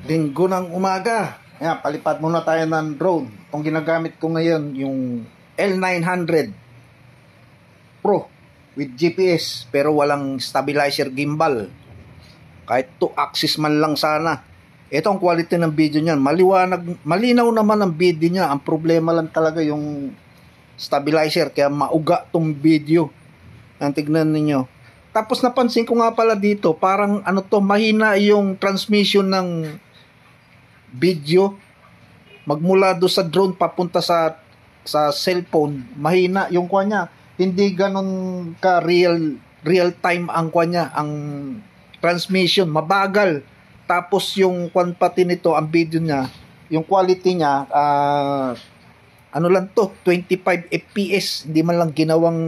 Linggo ng umaga. Ayan, palipad muna tayo ng drone. Itong ginagamit ko ngayon, yung L900 Pro with GPS, pero walang stabilizer gimbal. Kahit 2-axis man lang sana. Ito ang quality ng video niyan. Malinaw naman ang video niya. Ang problema lang talaga yung stabilizer, kaya mauga tong video. Ang tignan ninyo. Tapos napansin ko nga pala dito, parang ano to, mahina yung transmission ng video. Magmula do sa drone papunta sa cellphone, mahina yung kuha niya. Hindi ganun ka real time ang kuha niya, ang transmission, mabagal. Tapos yung kwan pati nito, ang video niya, yung quality niya, ano lang to, 25 fps, hindi man lang ginawang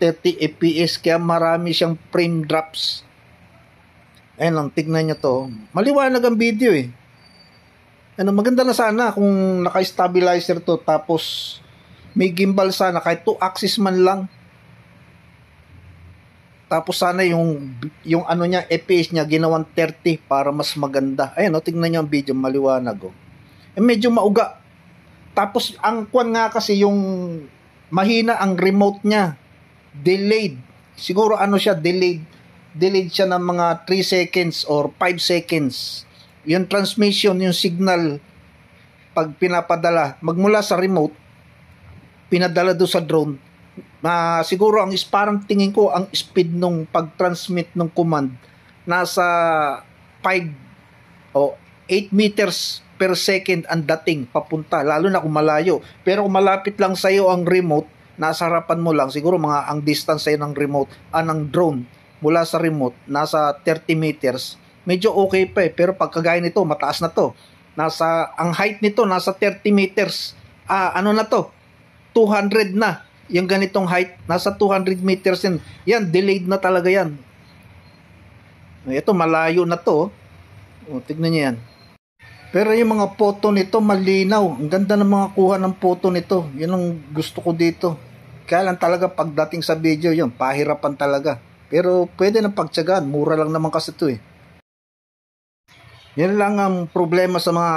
30 fps, kaya marami siyang frame drops. Ayun lang, tignan nyo to. Maliwanag ang video eh. Ano, maganda na sana kung naka-stabilizer to, tapos may gimbal sana, kahit 2-axis man lang. Tapos sana yung ano niya, fps niya, ginawang 30 para mas maganda. Ayun, tignan nyo ang video, maliwanag oh. Eh, medyo mauga. Tapos ang kwan nga kasi yung mahina ang remote niya. Delayed. Siguro ano siya, delayed siya ng mga 3 seconds or 5 seconds. Yung transmission, yung signal, pag pinapadala, magmula sa remote, pinadala doon sa drone, siguro parang tingin ko, ang speed nung pag-transmit ng command, nasa 5 o 8 meters per second ang dating papunta, lalo na kung malayo. Pero kung malapit lang sa'yo ang remote, nasa harapan mo lang, siguro ang distance sa'yo ng remote, ng drone, mula sa remote, nasa 30 meters, medyo okay pa eh. Pero pagkagaya nito, mataas na to. Ang height nito, nasa 30 meters. Ano na to? 200 na. Yung ganitong height, nasa 200 meters yan. Yan, delayed na talaga yan. Ito, malayo na to. O, tignan nyo yan. Pero yung mga photo nito, malinaw. Ang ganda ng mga kuha ng photo nito. Yun ang gusto ko dito. Kaya lang talaga pagdating sa video, yun, pahirapan talaga. Pero pwede na pagtsagaan. Mura lang naman kasi ito eh. Yan lang ang problema sa mga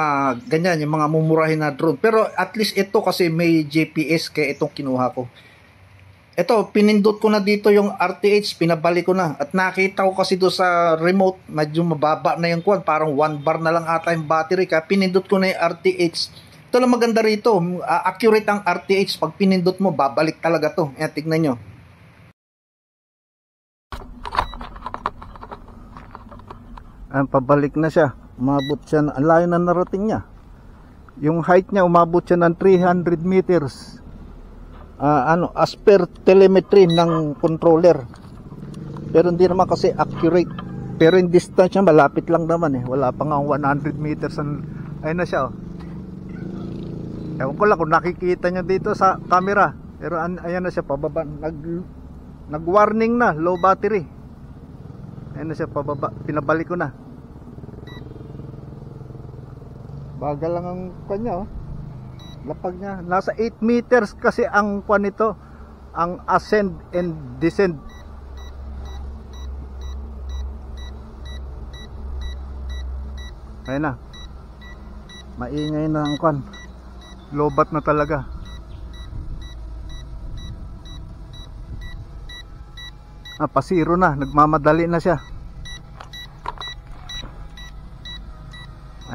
ganyan, yung mga mumurahin na drone. Pero at least ito kasi may GPS, kaya itong kinuha ko. Ito, pinindot ko na dito yung RTH, pinabalik ko na. At nakita ko kasi doon sa remote, medyo mababa na yung kwan. Parang 1 bar na lang ata yung battery, kaya pinindot ko na yung RTH. Ito lang maganda rito, accurate ang RTH. Pag pinindot mo, babalik talaga to. Ayan, tignan nyo. Ayan, pabalik na siya. Umabot siya, ang layo na narating niya. Yung height niya, umabot siya ng 300 meters. As per telemetry ng controller. Pero hindi naman kasi accurate. Pero yung distance niya, malapit lang naman eh. Wala pa nga 100 meters. Ayun na siya oh. Ewan ko lang kung nakikita nyo dito sa camera. Pero ayan na siya, pababa. Nag-warning na, low battery. Ayan na siya, pababa. Pinabalik ko na. Bagal lang ang kanya oh. Lapag niya. Nasa 8 meters kasi ang kwan nito, ang ascend and descend. Ayan na. Maingay na ang kwan. Lobat na talaga. Pasiro na. Nagmamadali na siya.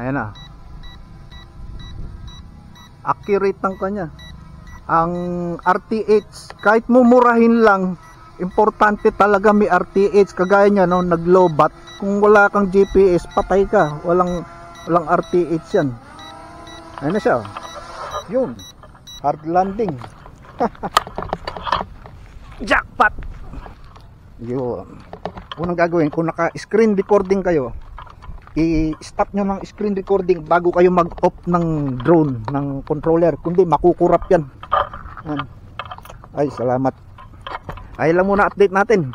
Ayan na. Accurate ng kanya. Ang RTH, kahit mumurahin lang, importante talaga may RTH. Kagaya niya no, naglobat. Kung wala kang GPS, patay ka. Walang RTH yan. Ayan na siya. Yun, hard landing. Jackpot. Yun. Unang gagawin, kung naka-screen recording kayo, i-stop nyo ng screen recording bago kayo mag-off ng drone, ng controller. Kundi makukurap yan. Ay, salamat. Ay lang muna update natin.